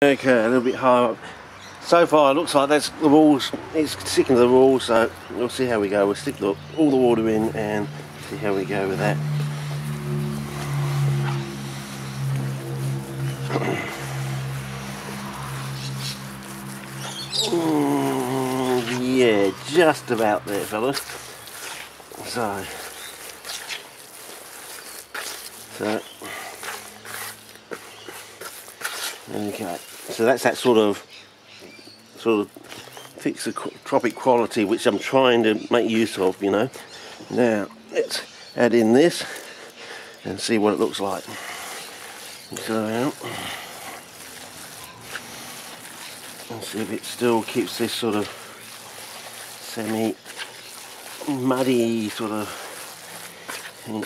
Okay, a little bit higher up. So far it looks like that's the walls, it's sticking to the walls, so we'll see how we go. We'll stick all the water in and see how we go with that. Yeah, just about there, fellas. So okay, so that's that sort of fixotropic quality which I'm trying to make use of, you know. Now let's add in this and see what it looks like. So and see if it still keeps this sort of semi-muddy sort of thing.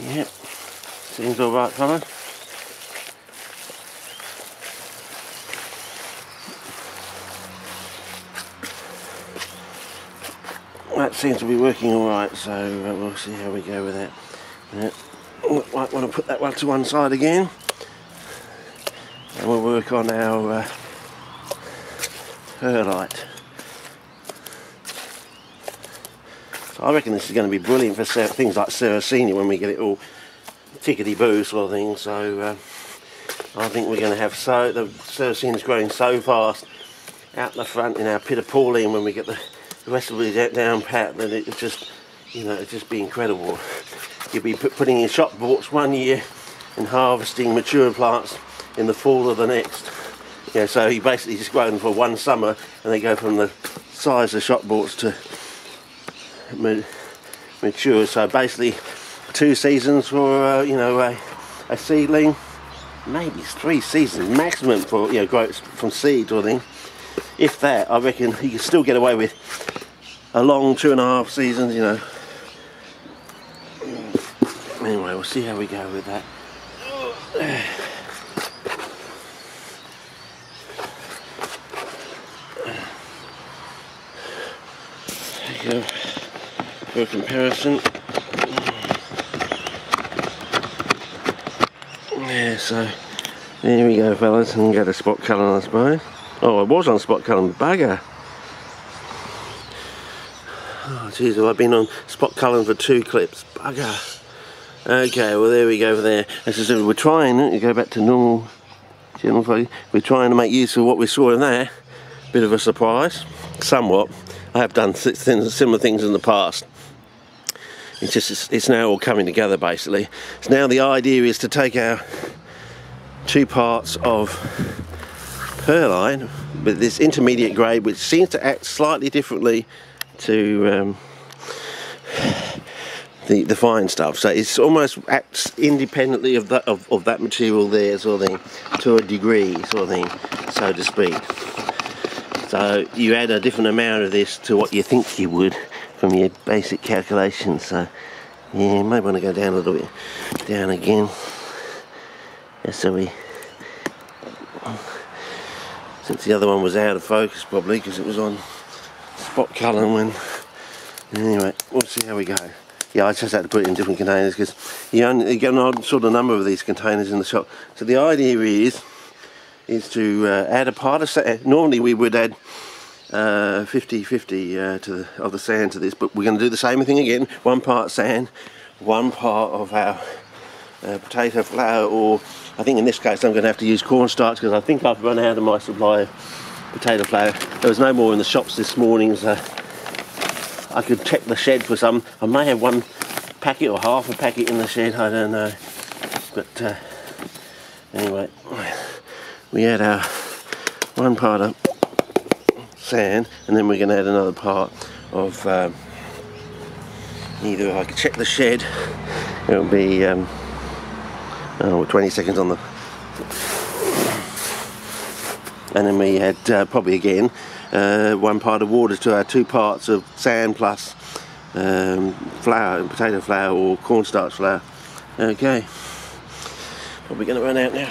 Yep, seems alright, fellas. That seems to be working alright, so we'll see how we go with that. Might want to put that one to one side again, and we'll work on our perlite. I reckon this is going to be brilliant for things like Sarracenia when we get it all tickety-boo sort of thing. So I think we're going to have the Sarracenia is growing so fast out the front in our pit of Pauline when we get the rest of it down pat that it just, you know, it'd just be incredible. You'll be putting in shot borts one year and harvesting mature plants in the fall of the next. Yeah, so you basically just grow them for one summer and they go from the size of shot borts to mature. So basically 2 seasons for you know, a seedling, maybe 3 seasons maximum for, you know, growth from seed or thing. If that, I reckon you can still get away with a long 2.5 seasons, you know. Anyway, we'll see how we go with that. There you go. For comparison, yeah, so there we go, fellas, and go to spot colour, I suppose. Oh, I was on spot colour, bugger. Oh jeez, I've been on spot colour for 2 clips, bugger. Okay, well there we go there. As I said, we're trying to go back to normal general focus. We're trying to make use of what we saw in there. Bit of a surprise, somewhat. I have done similar things in the past. It's just, it's now all coming together basically. So now the idea is to take our 2 parts of perlite, but this intermediate grade, which seems to act slightly differently to the fine stuff. So it's almost acts independently of that material there, sort of thing, to a degree, sort of thing, so to speak. So you add a different amount of this to what you think you would from your basic calculations. So yeah, you may want to go down a little bit, down again, just so we, since the other one was out of focus probably because it was on spot colour when, anyway, we'll see how we go. Yeah, I just had to put it in different containers because you get an odd sort of number of these containers in the shop. So the idea is to add a part of sand. Normally we would add 50-50 of the sand to this, but we're going to do the same thing again. 1 part sand, 1 part of our potato flour, or I think in this case I'm going to have to use cornstarch because I think I've run out of my supply of potato flour. There was no more in the shops this morning, so I could check the shed for some. I may have 1 packet or half a packet in the shed, I don't know. But anyway, we add our 1 part of sand, and then we're going to add another part of either, if I could check the shed, it'll be 20 seconds on the, and then we had probably again 1 part of water to our 2 parts of sand plus flour, potato flour or cornstarch flour. Okay, probably going to run out now.